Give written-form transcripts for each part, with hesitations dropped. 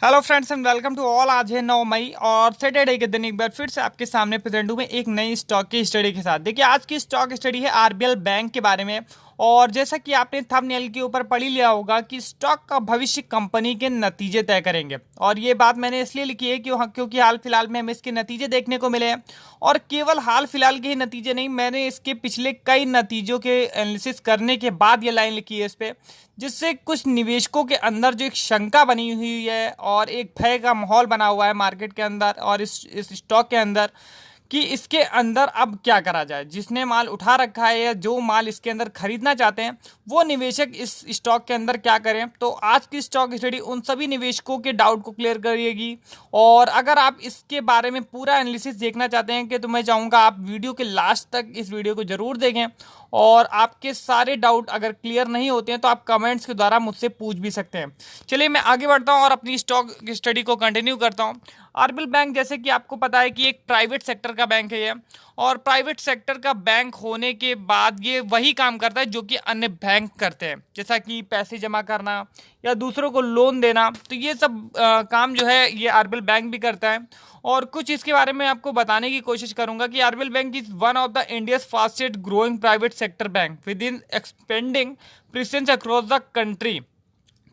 Hello friends and welcome to all. आज है 9 मई और सैटरडे के दिन एक बार फिर से आपके सामने प्रेजेंट हूँ मैं एक नई स्टॉक की स्टडी के साथ। देखिए आज की स्टॉक स्टडी है आरबीएल बैंक के बारे में। और जैसा कि आपने थंबनेल के ऊपर पढ़ ही लिया होगा कि स्टॉक का भविष्य कंपनी के नतीजे तय करेंगे। और ये बात मैंने इसलिए लिखी है क्योंकि हाल फिलहाल में हमें इसके नतीजे देखने को मिले हैं। और केवल हाल फिलहाल के ही नतीजे नहीं, मैंने इसके पिछले कई नतीजों के एनालिसिस करने के बाद ये लाइन लिखी है इस पे, जिससे कुछ निवेशकों के अंदर जो एक शंका बनी हुई है और एक भय का माहौल बना हुआ है मार्केट के अंदर और इस स्टॉक के अंदर कि इसके अंदर अब क्या करा जाए। जिसने माल उठा रखा है या जो माल इसके अंदर खरीदना चाहते हैं वो निवेशक इस स्टॉक के अंदर क्या करें। तो आज की स्टॉक स्टडी उन सभी निवेशकों के डाउट को क्लियर करेगी। और अगर आप इसके बारे में पूरा एनालिसिस देखना चाहते हैं तो मैं चाहूँगा आप वीडियो के लास्ट तक इस वीडियो को जरूर देखें। और आपके सारे डाउट अगर क्लियर नहीं होते हैं तो आप कमेंट्स के द्वारा मुझसे पूछ भी सकते हैं। चलिए मैं आगे बढ़ता हूँ और अपनी स्टॉक स्टडी को कंटिन्यू करता हूँ। आरबीएल बैंक जैसे कि आपको पता है कि एक प्राइवेट सेक्टर का बैंक है ये। और प्राइवेट सेक्टर का बैंक होने के बाद ये वही काम करता है जो कि अन्य बैंक करते हैं, जैसा कि पैसे जमा करना या दूसरों को लोन देना। तो ये सब काम जो है ये आरबीएल बैंक भी करता है। और कुछ इसके बारे में आपको बताने की कोशिश करूंगा कि RBL bank is one of the India's fastest growing private sector bank with in expanding presence across the country.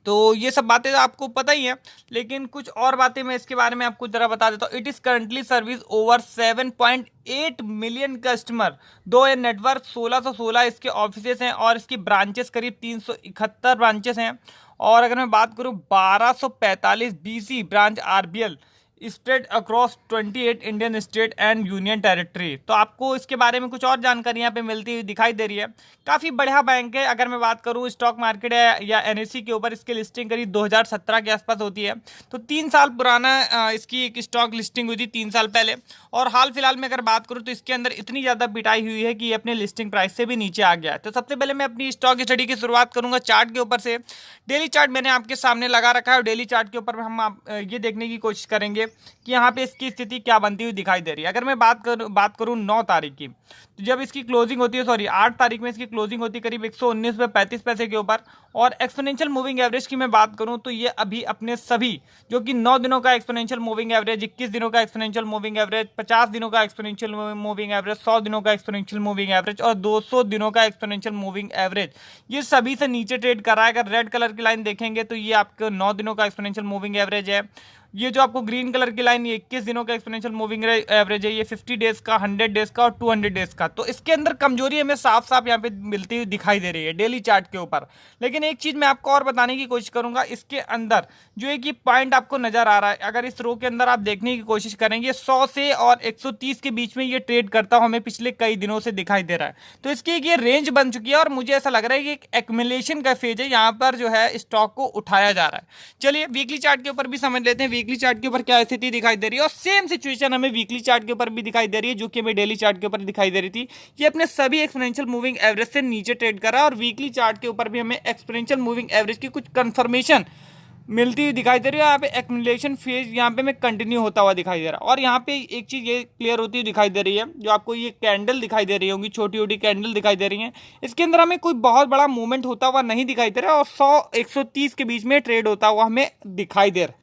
तो ये सब बातें आपको पता ही है, लेकिन कुछ और बातें मैं इसके बारे में आपको जरा बता देता हूँ। It is currently service over 7.8 million customer, दो ये नेटवर्क 1616 इसके ऑफिसेस हैं और इसकी ब्रांचेस करीब 371 ब्रांचेस हैं। और अगर मैं बात करूँ 1245 BC branch RBL spread across 28 Indian state and union territory. तो आपको इसके बारे में कुछ और जानकारी यहाँ पे मिलती हुई दिखाई दे रही है। काफ़ी बढ़िया बैंक है। अगर मैं बात करूँ स्टॉक मार्केट है या एनएससी के ऊपर इसकी लिस्टिंग करीब 2017 के आसपास होती है। तो 3 साल पुराना इसकी एक स्टॉक लिस्टिंग हुई थी 3 साल पहले। और हाल फिलहाल में अगर बात करूँ तो इसके अंदर इतनी ज़्यादा पिटाई हुई है कि ये अपने लिस्टिंग प्राइस से भी नीचे आ गया है। तो सबसे पहले मैं अपनी स्टॉक स्टडी की शुरुआत करूँगा चार्ट के ऊपर से। डेली चार्ट मैंने आपके सामने लगा रखा है और डेली चार्ट के ऊपर हम ये देखने की कोशिश करेंगे कि यहाँ पे इसकी स्थिति क्या बनती हुई दिखाई दे रही है। अगर मैं बात करूँ 9 तारीख की, तो जब इसकी क्लोजिंग होती है 8 तारीख में इसकी क्लोजिंग होती है करीब 119 रुपये 35 पैसे के ऊपर। और एक्सपोनेंशियल मूविंग एवरेज की मैं बात करूँ तो ये अभी अपने सभी जो कि 9 दिनों का एक्सपोनेंशियल मूविंग एवरेज, 21 दिनों का एक्सपोनेंशियल मूविंग एवरेज, 50 दिनों का एक्सपोनेंशियल मूविंग एवरेज, 100 दिनों का एक्सपोनेंशियल मूविंग एवरेज और 200 दिनों का एक्सपोनेंशियल मूविंग एवरेज, ये सभी से नीचे ट्रेड कर रहा है। अगर रेड कलर की लाइन देखेंगे तो ये आपके 9 दिनों का एक्सपोनेंशियल मूविंग एवरेज है। ये जो आपको ग्रीन कलर की लाइन, ये 21 दिनों का एक्सपोनेंशियल मूविंग एवरेज है। ये 50 डेज का, 100 डेज का और 200 डेज का। तो इसके अंदर कमजोरी हमें साफ साफ यहाँ पे मिलती हुई दिखाई दे रही है डेली चार्ट के ऊपर। लेकिन एक चीज मैं आपको और बताने की कोशिश करूंगा, इसके अंदर जो एक ये पॉइंट आपको नजर आ रहा है, अगर इस रो के अंदर आप देखने की कोशिश करेंगे 100 से और 130 के बीच में ये ट्रेड करता हुआ हमें पिछले कई दिनों से दिखाई दे रहा है। तो इसकी एक ये रेंज बन चुकी है और मुझे ऐसा लग रहा है कि एक एक्युमुलेशन का फेज है, यहाँ पर जो है स्टॉक को उठाया जा रहा है। चलिए वीकली चार्ट के ऊपर भी समझ लेते हैं वीकली चार्ट के ऊपर क्या स्थिति दिखाई दे रही है। और सेम सिचुएशन हमें वीकली चार्ट के ऊपर भी दिखाई दे रही है जो कि हमें डेली चार्ट के ऊपर दिखाई दे रही थी। ये अपने सभी एक्सपोनेंशियल मूविंग एवरेज से नीचे ट्रेड कर रहा है और वीकली चार्ट के ऊपर भी हमें एक्सपोनेंशियल मूविंग एवरेज की कुछ कंफर्मेशन मिलती हुई दिखाई दे रही है। यहाँ पे एक्युमुलेशन फेज यहाँ पे में कंटिन्यू होता हुआ दिखाई दे रहा है। और यहाँ पे एक चीज ये क्लियर होती हुई दिखाई दे रही है, जो आपको ये कैंडल दिखाई दे रही होंगी, छोटी छोटी कैंडल दिखाई दे रही है, इसके अंदर हमें कोई बहुत बड़ा मूवमेंट होता हुआ नहीं दिखाई दे रहा है और 100-130 के बीच में ट्रेड होता हुआ हमें दिखाई दे रहा है।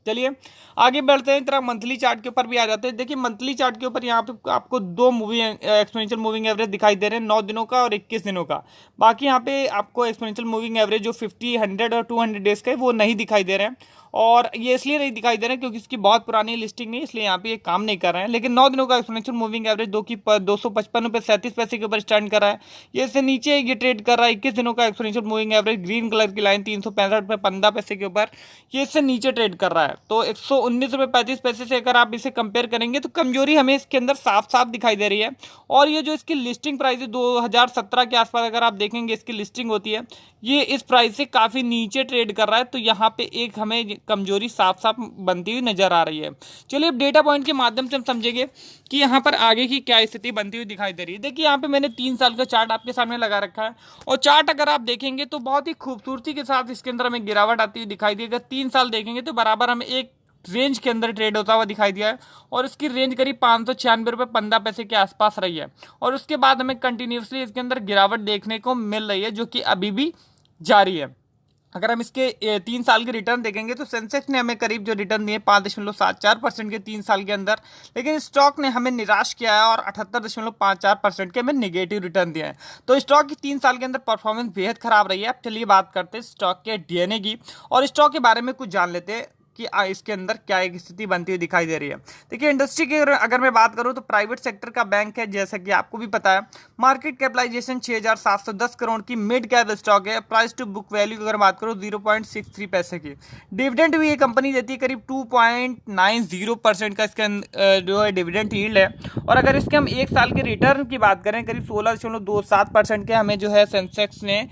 चलिए आगे बढ़ते हैं, तरह मंथली चार्ट के ऊपर भी आ जाते हैं। देखिए मंथली चार्ट के ऊपर यहाँ पे आपको दो एक्सपोनेंशियल मूविंग एवरेज दिखाई दे रहे हैं, 9 दिनों का और 21 दिनों का। बाकी यहाँ पे आपको एक्सपोनेंशियल मूविंग एवरेज जो 50, 100 और 200 डेज का है वो नहीं दिखाई दे रहे हैं। और ये इसलिए नहीं दिखाई दे रहे हैं क्योंकि इसकी बहुत पुरानी लिस्टिंग नहीं, इसलिए यहाँ पे ये काम नहीं कर रहे हैं। लेकिन 9 दिनों का एक्सपोनेंशियल मूविंग एवरेज 255 रुपये 37 पैसे के ऊपर स्टैंड कर रहा है। ये इससे नीचे ये ट्रेड कर रहा है। 21 दिनों का exponential moving average, green colour की लाइन, 365 रुपये 15 पैसे के ऊपर, ये इससे नीचे ट्रेड कर रहा है। तो 119 रुपये 35 पैसे से अगर आप इसे कंपेयर करेंगे तो कमजोरी हमें इसके अंदर साफ साफ दिखाई दे रही है। और ये जो इसकी लिस्टिंग प्राइस है 2017 के आसपास अगर आप देखेंगे इसकी लिस्टिंग होती है, ये इस प्राइस से काफी नीचे ट्रेड कर रहा है। तो यहाँ पे एक हमें कमजोरी साफ साफ बनती हुई नजर आ रही है। चलिए अब डेटा पॉइंट के माध्यम से हम समझेंगे कि यहाँ पर आगे की क्या स्थिति बनती हुई दिखाई दे रही है। देखिए यहाँ पे मैंने 3 साल का चार्ट आपके सामने लगा रखा है और चार्ट अगर आप देखेंगे तो बहुत ही खूबसूरती के साथ इसके अंदर हमें गिरावट आती हुई दिखाई दी। अगर 3 साल देखेंगे तो बराबर हमें एक रेंज के अंदर ट्रेड होता हुआ दिखाई दिया है और इसकी रेंज करीब 596 रुपये 15 पैसे के आसपास रही है। और उसके बाद हमें कंटिन्यूसली इसके अंदर गिरावट देखने को मिल रही है जो कि अभी भी जारी है। अगर हम इसके 3 साल के रिटर्न देखेंगे तो सेंसेक्स ने हमें करीब जो रिटर्न दिए 5.74% के 3 साल के अंदर, लेकिन स्टॉक ने हमें निराश किया है और 78.54% के हमें नेगेटिव रिटर्न दिए हैं। तो स्टॉक की 3 साल के अंदर परफॉर्मेंस बेहद खराब रही है। अब चलिए बात करते हैं स्टॉक के डीएनए की और स्टॉक के बारे में कुछ जान लेते हैं कि इसके अंदर क्या एक स्थिति बनती हुई दिखाई दे रही है। देखिए इंडस्ट्री की अगर मैं बात करूं तो प्राइवेट सेक्टर का बैंक है, जैसा कि आपको भी पता है। मार्केट कैपिटलाइजेशन 6,710 करोड़ की मिड कैप स्टॉक है। प्राइस टू बुक वैल्यू की अगर बात करूं 0.63 पैसे की। डिविडेंड भी ये कंपनी देती है करीब 2.90% का इसका जो है डिविडेंड यील्ड है। और अगर इसके हम 1 साल के रिटर्न की बात करें करीब 16.27% के हमें जो है सेंसेक्स ने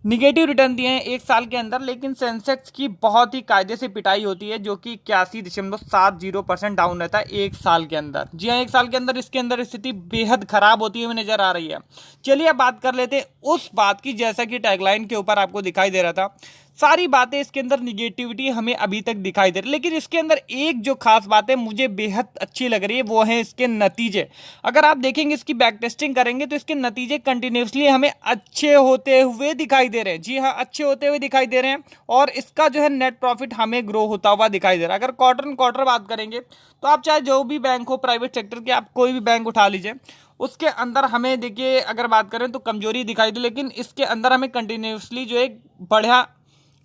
निगेटिव रिटर्न दिए हैं 1 साल के अंदर। लेकिन सेंसेक्स की बहुत ही कायदे से पिटाई होती है, जो कि 81.70% डाउन रहता है 1 साल के अंदर। जी हाँ, 1 साल के अंदर इसके अंदर स्थिति बेहद खराब होती हुई नजर आ रही है। चलिए अब बात कर लेते हैं उस बात की, जैसा कि टैगलाइन के ऊपर आपको दिखाई दे रहा था। सारी बातें इसके अंदर निगेटिविटी हमें अभी तक दिखाई दे रही, लेकिन इसके अंदर एक जो खास बात है मुझे बेहद अच्छी लग रही है, वो है इसके नतीजे। अगर आप देखेंगे इसकी बैक टेस्टिंग करेंगे तो इसके नतीजे कंटिन्यूसली हमें अच्छे होते हुए दिखाई दे रहे हैं। जी हाँ, अच्छे होते हुए दिखाई दे रहे हैं। और इसका जो है नेट प्रॉफिट हमें ग्रो होता हुआ दिखाई दे रहा है। अगर क्वार्टर क्वार्टर बात करेंगे तो आप चाहे जो भी बैंक हो, प्राइवेट सेक्टर के, आप कोई भी बैंक उठा लीजिए, उसके अंदर हमें देखिए अगर बात करें तो कमजोरी दिखाई दे, लेकिन इसके अंदर हमें कंटिन्यूसली जो एक बढ़िया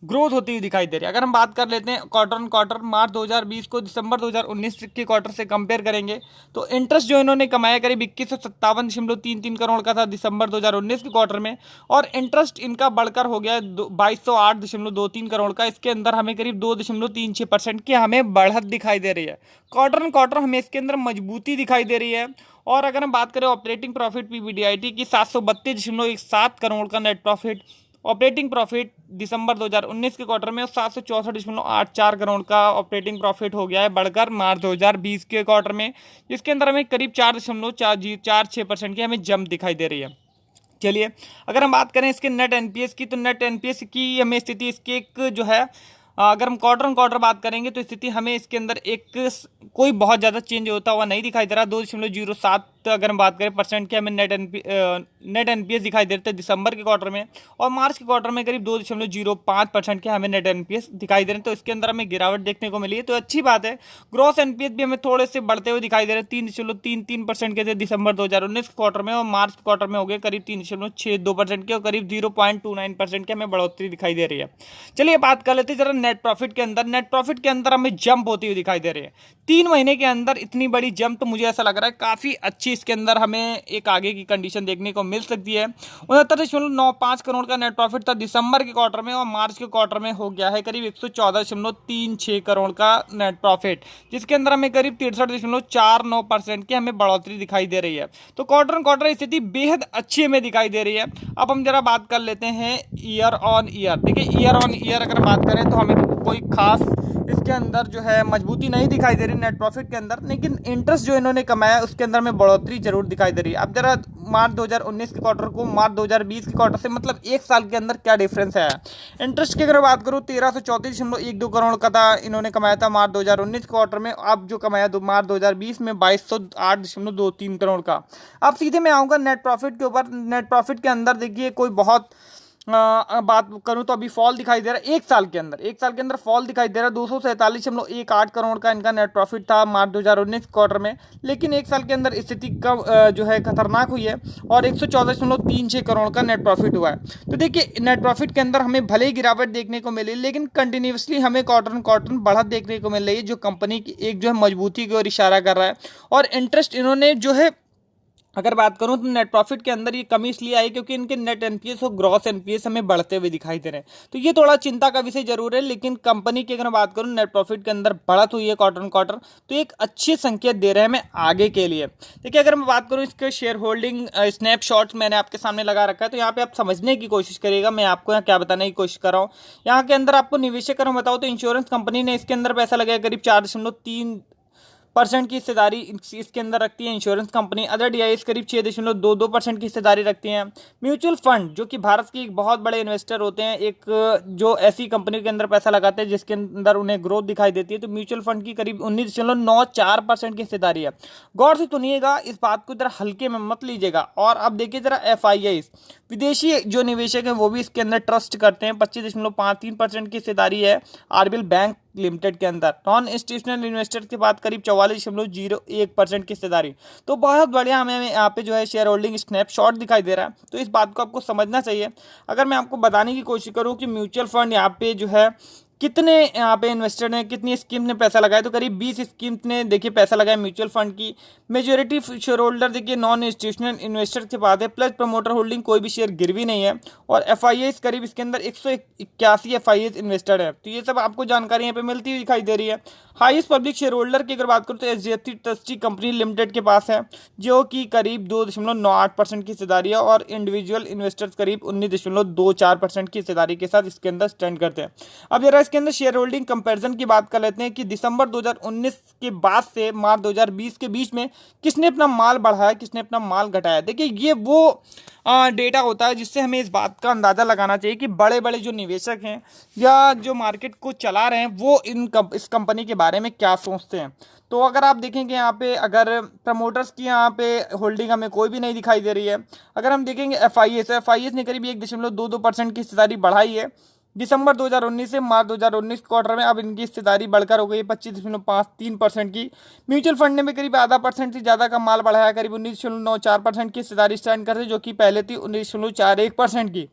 ग्रोथ होती हुई दिखाई दे रही है। अगर हम बात कर लेते हैं क्वार्टर मार्च 2020 को दिसंबर 2019 के क्वार्टर से कंपेयर करेंगे तो इंटरेस्ट जो इन्होंने कमाया करीब 2157.33 करोड़ का था दिसंबर 2019 के क्वार्टर में, और इंटरेस्ट इनका बढ़कर हो गया 2208.23 करोड़ का। इसके अंदर हमें करीब 2.36% की हमें बढ़त दिखाई दे रही है। क्वार्टर हमें इसके अंदर मजबूती दिखाई दे रही है। और अगर हम बात करें ऑपरेटिंग प्रॉफिट पीबीडीआईटी की 732.17 करोड़ का नेट प्रॉफिट, ऑपरेटिंग प्रॉफिट दिसंबर 2019 के क्वार्टर में 764.84 करोड़ का ऑपरेटिंग प्रॉफिट हो गया है, बढ़कर मार्च 2020 के क्वार्टर में, जिसके अंदर हमें करीब 4.46% की हमें जंप दिखाई दे रही है। चलिए अगर हम बात करें इसके नेट एनपीएस की, तो नेट एनपीएस की हमें स्थिति इसकी एक जो है, अगर हम क्वार्टर बात करेंगे तो स्थिति हमें इसके अंदर एक कोई बहुत ज़्यादा चेंज होता हुआ नहीं दिखाई दे रहा। 2.07 अगर हम बात करें परसेंट के हमें नेट एनपीएस दिखाई दे रहे थे दिसंबर के क्वार्टर में, और मार्च के क्वार्टर में करीब 2.05% के हमें नेट एनपीएस दिखाई दे रहे हैं। तो इसके अंदर हमें गिरावट देखने को मिली है, तो अच्छी बात है। ग्रॉस एनपीएस भी हमें थोड़े से बढ़ते हुए दिखाई दे रहे हैं। 3.33% के थे दिसंबर 2019 के क्वार्टर में, और मार्च क्वार्टर में हो गए करीब 3.62% के, और करीब 0.29% के हमें बढ़ोतरी दिखाई दे रही है। चलिए बात कर लेते हैं जरा नेट प्रॉफिट के अंदर। नेट प्रॉफिट के अंदर हमें जंप होती हुई दिखाई दे रही है 3 महीने के अंदर। इतनी बड़ी जंप तो मुझे ऐसा लग रहा है काफी अच्छी इसके अंदर हमें एक आगे की कंडीशन देखने को मिल सकती है। 69.95 करोड़ का नेट प्रॉफिट था दिसंबर के क्वार्टर में, और मार्च के क्वार्टर में हो गया है करीब 114.36 करोड़ का नेट प्रॉफिट, जिसके अंदर हमें करीब 63.49% की हमें बढ़ोतरी दिखाई दे रही है। तो क्वार्टर स्थिति बेहद अच्छी हमें दिखाई दे रही है। अब हम जरा बात कर लेते हैं ईयर ऑन ईयर। देखिए ईयर ऑन ईयर अगर बात करें तो हमें कोई खास इसके अंदर जो है मजबूती नहीं दिखाई दे रही नेट प्रॉफिट के अंदर, लेकिन इंटरेस्ट जो इन्होंने कमाया उसके अंदर में बढ़ोतरी जरूर दिखाई दे रही है। अब जरा मार्च 2019 के क्वार्टर को मार्च 2020 के क्वार्टर से, मतलब 1 साल के अंदर क्या डिफरेंस है। इंटरेस्ट की अगर बात करूँ 1334.12 करोड़ का था इन्होंने कमाया था मार्च 2019 क्वार्टर में, अब जो कमाया मार्च 2020 में 2208.23 करोड़ का। अब सीधे मैं आऊँगा नेट प्रॉफिट के ऊपर। नेट प्रॉफिट के अंदर देखिए कोई बहुत बात करूं तो अभी फॉल दिखाई दे रहा है 1 साल के अंदर फॉल दिखाई दे रहा है। 247.18 करोड़ का इनका नेट प्रॉफिट था मार्च 2019 क्वार्टर में, लेकिन 1 साल के अंदर स्थिति कम जो है खतरनाक हुई है, और 114.36 करोड़ का नेट प्रॉफिट हुआ है। तो देखिए नेट प्रॉफिट के अंदर हमें भले ही गिरावट देखने को मिली, लेकिन कंटिन्यूसली हमें क्वार्टर बढ़त देखने को मिल रही है, जो कंपनी की एक जो है मजबूती की ओर इशारा कर रहा है। और इंटरेस्ट इन्होंने जो है अगर बात करूं तो नेट प्रॉफिट के अंदर ये कमी इसलिए आई क्योंकि इनके नेट एनपीएस और ग्रॉस एनपीएस हमें बढ़ते हुए दिखाई दे रहे हैं। तो ये थोड़ा चिंता का विषय जरूर है, लेकिन कंपनी की अगर बात करूं नेट प्रॉफिट के अंदर बढ़त हुई है क्वार्टर, तो एक अच्छे संकेत दे रहे हैं हमें आगे के लिए। देखिए अगर मैं बात करूं इसके शेयर होल्डिंग स्नैपशॉट मैंने आपके सामने लगा रखा है, तो यहाँ पे आप समझने की कोशिश करिएगा। मैं आपको यहाँ क्या बताने की कोशिश कर रहा हूँ। यहाँ के अंदर आपको निवेशक अगर बताओ तो इंश्योरेंस कंपनी ने इसके अंदर पैसा लगाया करीब परसेंट की हिस्सेदारी इसके अंदर रखती है इंश्योरेंस कंपनी। अदर डीआईएस करीब 6.22% की हिस्सेदारी रखती हैं। म्यूचुअल फंड जो कि भारत के एक बहुत बड़े इन्वेस्टर होते हैं, एक जो ऐसी कंपनी के अंदर पैसा लगाते हैं जिसके अंदर उन्हें ग्रोथ दिखाई देती है, तो म्यूचुअल फंड की करीब 19.94% की हिस्सेदारी है। गौर से सुनिएगा, इस बात को जरा हल्के में मत लीजिएगा। और अब देखिए जरा एफआईआई, विदेशी जो निवेशक हैं वो भी इसके अंदर ट्रस्ट करते हैं। 25.53% की हिस्सेदारी है आरबीएल बैंक लिमिटेड के अंदर। नॉन इंस्टीट्यूशनल इन्वेस्टर के बाद करीब 44.01% की हिस्सेदारी। तो बहुत बढ़िया हमें यहाँ पे जो है शेयर होल्डिंग स्नैपशॉट दिखाई दे रहा है। तो इस बात को आपको समझना चाहिए। अगर मैं आपको बताने की कोशिश करूँ कि म्यूचुअल फंड यहाँ पे जो है कितने यहाँ पे इन्वेस्टर ने, कितनी स्कीम ने पैसा लगाया, तो करीब 20 स्कीम ने देखिए पैसा लगाया म्यूचुअल फंड की। मेजोरिटी शेयर होल्डर देखिए नॉन इंस्टीट्यूशनल इन्वेस्टर के पास है, प्लस प्रमोटर होल्डिंग कोई भी शेयर गिरवी नहीं है। और एफआईएस करीब इसके अंदर 181 एफआईएस इन्वेस्टर है। तो ये सब आपको जानकारी यहाँ पे मिलती हुई दिखाई दे रही है। हाईएस्ट पब्लिक शेयर होल्डर की अगर बात करूँ तो एचडीएफसी ट्रस्टी कंपनी लिमिटेड के पास है, जो कि करीब 2.98% की हिस्सेदारी है। और इंडिविजुअल इन्वेस्टर्स करीब 19.24% की हिस्सेदारी के साथ इसके अंदर स्टैंड करते हैं। अब जरा इसके अंदर शेयर होल्डिंग कंपैरिजन की बात कर लेते हैं कि दिसंबर 2019 के बाद से मार्च 2020 के बीच में किसने अपना माल बढ़ाया, किसने अपना माल घटाया। देखिए ये वो डेटा होता है जिससे हमें इस बात का अंदाज़ा लगाना चाहिए कि बड़े बड़े जो निवेशक हैं या जो मार्केट को चला रहे हैं वो इस कंपनी के बारे में क्या सोचते हैं। तो अगर आप देखेंगे यहाँ पे, अगर प्रमोटर्स की यहाँ पे होल्डिंग हमें कोई भी नहीं दिखाई दे रही है। अगर हम देखेंगे एफआईएस ने करीब 1.22% की हिस्सेदारी बढ़ाई है दिसंबर 2019 से मार्च 2019 क्वार्टर में। अब इनकी हिस्सेदारी बढ़कर हो गई है 25.53% की। म्यूचुअल फंड ने भी करीब आधा परसेंट से ज़्यादा का माल बढ़ाया, करीब 19.94% की हिस्सेदारी स्टैंड करते, जो कि पहले थी 19.41% की।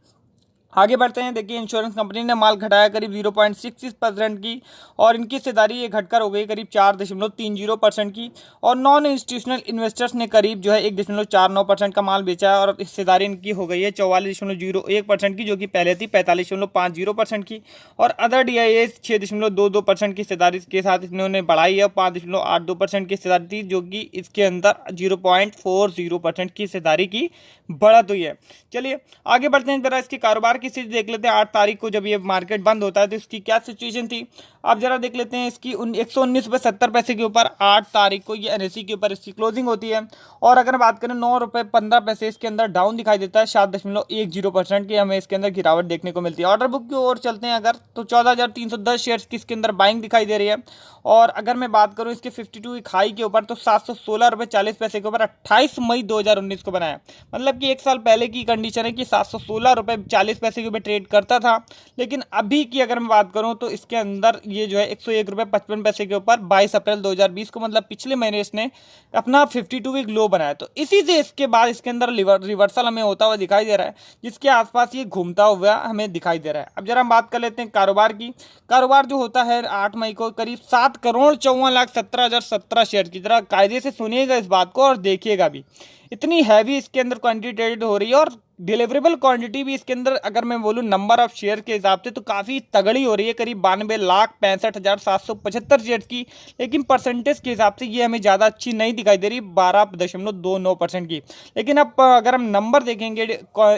आगे बढ़ते हैं, देखिए इंश्योरेंस कंपनी ने माल घटाया करीब 0.66% की, और इनकी हिस्सेदारी ये घटकर हो गई करीब 4.30% की। और नॉन इंस्टीट्यूशनल इन्वेस्टर्स ने करीब जो है 1.49% का माल बेचा है, और हिस्सेदारी इनकी हो गई है 44.01% की, जो कि पहले थी 45.50% की। और अदर डीआईएस 6.22% की हिस्सेदारी के साथ इन्होंने बढ़ाई है, 5.82% की हिस्सेदारी थी, जो कि इसके अंदर 0.40% की हिस्सेदारी की बढ़त हुई है। चलिए आगे बढ़ते हैं, जरा इसके कारोबार की स्थिति देख लेते हैं। 8 तारीख को जब ये मार्केट बंद होता है तो इसकी क्या सिचुएशन थी, आप जरा देख लेते हैं। इसकी 119.70 के ऊपर 8 तारीख को ये एनएसई के ऊपर इसकी क्लोजिंग होती है। और अगर बात करें 9.15 इसके अंदर डाउन दिखाई देता है, 7.10% की हमें इसके अंदर गिरावट देखने को मिलती है। ऑर्डर बुक की ओर चलते हैं अगर, तो 14,310 शेयर्स की इसके अंदर बाइंग दिखाई दे रही है। और अगर मैं बात करूं इसके 52 वीक हाई के ऊपर, तो 716.40 के ऊपर 28 मई 2019 को बनाया। मतलब कि एक साल पहले की कंडीशन है कि 716.40 के ऊपर ट्रेड करता था। लेकिन अभी की अगर मैं बात करूं तो इसके अंदर ये जो है 101.55 के ऊपर 22 अप्रैल 2020 को, मतलब पिछले महीने इसने अपना 52 वीक लो बनाया। तो इसी से इसके बाद इसके अंदर रिवर्सल हमें होता हुआ दिखाई दे रहा है, जिसके आसपास ये घूमता हुआ हमें दिखाई दे रहा है। अब जरा हम बात कर लेते हैं कारोबार की। कारोबार जो होता है 8 मई को करीब 7,54,17,017 शेयर की। जरा कायदे से सुनिएगा इस बात को और देखिएगा भी, इतनी हैवी इसके अंदर क्वांटिटी ट्रेड हो रही है। और डिलीवरेबल क्वांटिटी भी इसके अंदर अगर मैं बोलूँ नंबर ऑफ शेयर के हिसाब से तो काफ़ी तगड़ी हो रही है, करीब 92,65,775 शेयर की। लेकिन परसेंटेज के हिसाब से ये हमें ज़्यादा अच्छी नहीं दिखाई दे रही, 12.29% की। लेकिन अब अगर हम नंबर देखेंगे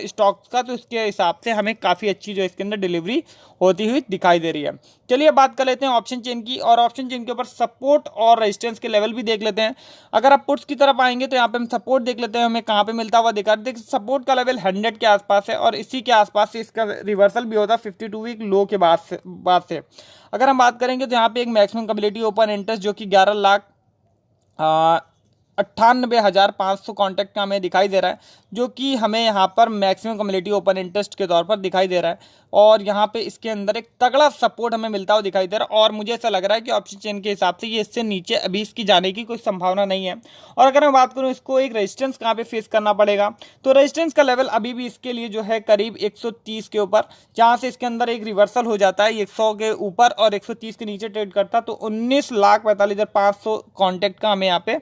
स्टॉक्स का तो इसके हिसाब से हमें काफ़ी अच्छी जो इसके अंदर डिलीवरी होती हुई दिखाई दे रही है। चलिए बात कर लेते हैं ऑप्शन चेन की, और ऑप्शन चेन के ऊपर सपोर्ट और रेजिस्टेंस के लेवल भी देख लेते हैं। अगर आप पुट्स की तरफ आएंगे तो यहाँ पे हम सपोर्ट देख लेते हैं, हमें कहाँ पे मिलता हुआ दिखा। देखिए सपोर्ट का लेवल 100 के आसपास है, और इसी के आसपास से इसका रिवर्सल भी होता है 52 वीक लो के बाद से। अगर हम बात करेंगे तो यहाँ पे एक मैक्सिमम कम्युनिटी ओपन इंटरेस्ट जो कि 11,98,500 कॉन्टैक्ट का हमें दिखाई दे रहा है, जो कि हमें यहाँ पर मैक्सिमम कम्युनिटी ओपन इंटरेस्ट के तौर पर दिखाई दे रहा है। और यहाँ पे इसके अंदर एक तगड़ा सपोर्ट हमें मिलता हुआ दिखाई दे रहा है, और मुझे ऐसा लग रहा है कि ऑप्शन चेन के हिसाब से ये इससे नीचे अभी इसकी जाने की कोई संभावना नहीं है। और अगर मैं बात करूँ इसको एक रेजिस्टेंस कहाँ पे फेस करना पड़ेगा, तो रेजिस्टेंस का लेवल अभी भी इसके लिए जो है करीब 130 के ऊपर, जहाँ से इसके अंदर एक रिवर्सल हो जाता है 100 के ऊपर और 130 के नीचे ट्रेड करता, तो 19,45,500 कॉन्टैक्ट का हमें यहाँ पे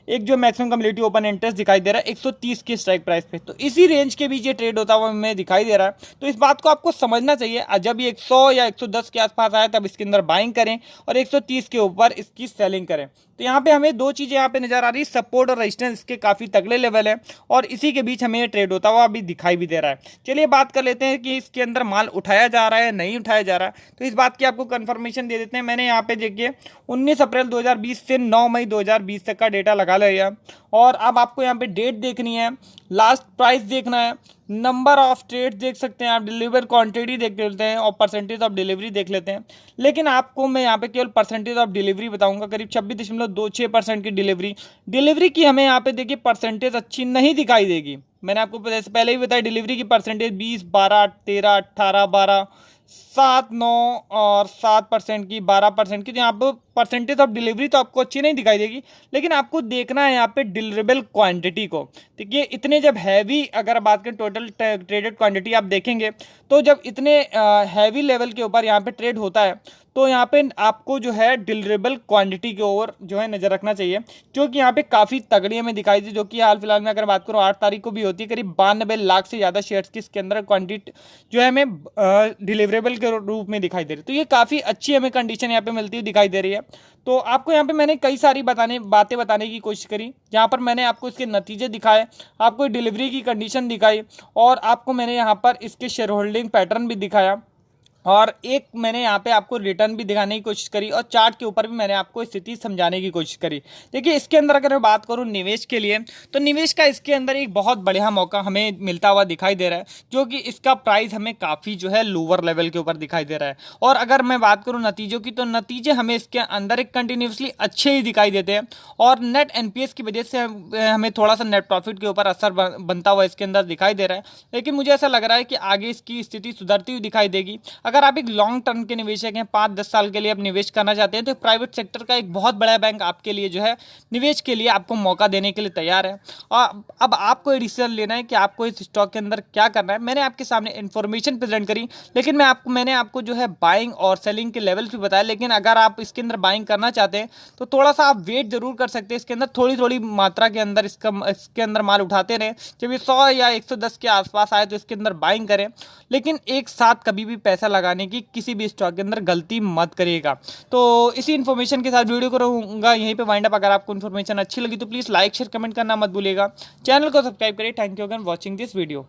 एक जो मैक्सिमम कम्युनिटी ओपन इंटरेस्ट दिखाई दे रहा है 130 की स्ट्राइक प्राइस पे। तो इसी रेंज के बीच ये ट्रेड होता हुआ हमें दिखाई दे रहा है। तो इस बात को आपको समझना चाहिए, जब ये 100 या 110 के आसपास आए तब इसके अंदर बाइंग करें और 130 के ऊपर इसकी सेलिंग करें। तो यहाँ पे हमें दो चीज़ें यहाँ पे नजर आ रही है, सपोर्ट और रेजिस्टेंस इसके काफ़ी तगड़े लेवल है और इसी के बीच हमें ट्रेड होता हुआ अभी दिखाई भी दे रहा है। चलिए बात कर लेते हैं कि इसके अंदर माल उठाया जा रहा है नहीं उठाया जा रहा है, तो इस बात की आपको कंफर्मेशन दे देते हैं। मैंने यहाँ पे देखिए 19 अप्रैल 2020 से 9 मई 2020 तक का डेटा लगा लिया और अब आपको यहाँ पे डेट देखनी है, लास्ट प्राइस देखना है, नंबर ऑफ ट्रेड देख सकते हैं आप, डिलीवर क्वांटिटी देख लेते हैं और परसेंटेज ऑफ डिलीवरी देख लेते हैं। लेकिन आपको मैं यहाँ पे केवल परसेंटेज ऑफ डिलीवरी बताऊंगा, करीब 26.26% की डिलीवरी की हमें यहाँ पे देखिए परसेंटेज अच्छी नहीं दिखाई देगी। मैंने आपको पहले ही बताया डिलीवरी की परसेंटेज 20, 12, 13, 18, 12, 7, 9 और 7% की, 12% की। तो यहाँ पर परसेंटेज ऑफ डिलीवरी तो आपको अच्छी नहीं दिखाई देगी, लेकिन आपको देखना है यहाँ पे डिलीवरेबल क्वांटिटी को। देखिए इतने जब हैवी, अगर बात करें टोटल ट्रेडेड क्वांटिटी आप देखेंगे तो जब इतने हैवी लेवल के ऊपर यहाँ पे ट्रेड होता है तो यहाँ पे आपको जो है डिलीवरेबल क्वांटिटी के ओवर जो है नजर रखना चाहिए, जो कि यहाँ पे काफ़ी तगड़ी हमें दिखाई दी, जो कि हाल फिलहाल में अगर बात करूँ 8 तारीख को भी होती है। करीब 92 लाख से ज़्यादा शेयर्स की इसके अंदर क्वांटिटी जो है हमें डिलीवरेबल के रूप में दिखाई दे रही है। तो ये काफ़ी अच्छी हमें कंडीशन यहाँ पे मिलती हुई दिखाई दे रही है। तो आपको यहाँ पे मैंने कई सारी बातें बताने की कोशिश करी, जहाँ पर मैंने आपको इसके नतीजे दिखाए, आपको डिलीवरी की कंडीशन दिखाई और आपको मैंने यहाँ पर इसके शेयर होल्डिंग पैटर्न भी दिखाया और एक मैंने यहाँ पे आपको रिटर्न भी दिखाने की कोशिश करी और चार्ट के ऊपर भी मैंने आपको स्थिति समझाने की कोशिश करी। देखिए इसके अंदर अगर मैं बात करूँ निवेश के लिए, तो निवेश का इसके अंदर एक बहुत बढ़िया मौका हमें मिलता हुआ दिखाई दे रहा है, जो कि इसका प्राइस हमें काफ़ी जो है लोअर लेवल के ऊपर दिखाई दे रहा है। और अगर मैं बात करूँ नतीजों की, तो नतीजे हमें इसके अंदर एक कंटिन्यूसली अच्छे ही दिखाई देते हैं और नेट एनपीएस की वजह से हमें थोड़ा सा नेट प्रॉफिट के ऊपर असर बनता हुआ इसके अंदर दिखाई दे रहा है। लेकिन मुझे ऐसा लग रहा है कि आगे इसकी स्थिति सुधरती हुई दिखाई देगी। अगर आप एक लॉन्ग टर्म के निवेशक हैं, 5-10 साल के लिए आप निवेश करना चाहते हैं, तो प्राइवेट सेक्टर का एक बहुत बड़ा बैंक आपके लिए जो है निवेश के लिए आपको मौका देने के लिए तैयार है। और अब आपको ये डिसीजन लेना है कि आपको इस स्टॉक के अंदर क्या करना है। मैंने आपके सामने इन्फॉर्मेशन प्रेजेंट करी, लेकिन मैंने आपको जो है बाइंग और सेलिंग के लेवल्स भी बताया। लेकिन अगर आप इसके अंदर बाइंग करना चाहते हैं तो थोड़ा सा आप वेट जरूर कर सकते हैं, इसके अंदर थोड़ी थोड़ी मात्रा के अंदर इसके अंदर माल उठाते रहें। जब ये 100 या 110 के आसपास आए तो इसके अंदर बाइंग करें, लेकिन एक साथ कभी भी पैसा लगाने की किसी भी स्टॉक के अंदर गलती मत करिएगा। तो इसी इन्फॉर्मेशन के साथ वीडियो को रहूंगा यहीं पे वाइंड अप। अगर आपको इन्फॉर्मेशन अच्छी लगी तो प्लीज़ लाइक शेयर कमेंट करना मत भूलिएगा। चैनल को सब्सक्राइब करिए। Thank you again watching this video.